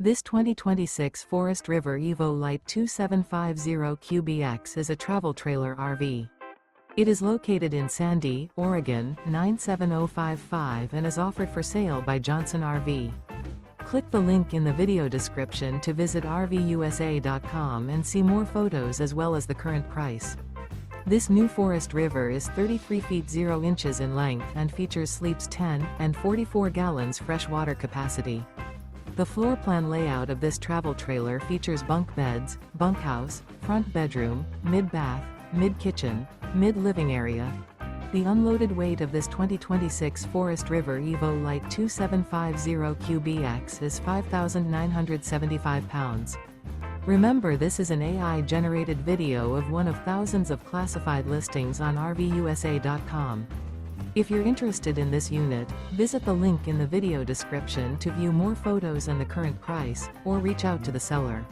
This 2026 Forest River EVO Lite 2750QBX is a travel trailer RV. It is located in Sandy, Oregon, 97055 and is offered for sale by Johnson RV. Click the link in the video description to visit RVUSA.com and see more photos as well as the current price. This new Forest River is 33 feet 0 inches in length and features sleeps 10 and 44 gallons fresh water capacity. The floor plan layout of this travel trailer features bunk beds, bunkhouse, front bedroom, mid-bath, mid-kitchen, mid-living area. The unloaded weight of this 2026 Forest River EVO Lite 2750QBX is 5,975 pounds. Remember, this is an AI-generated video of one of thousands of classified listings on RVUSA.com. If you're interested in this unit, visit the link in the video description to view more photos and the current price, or reach out to the seller.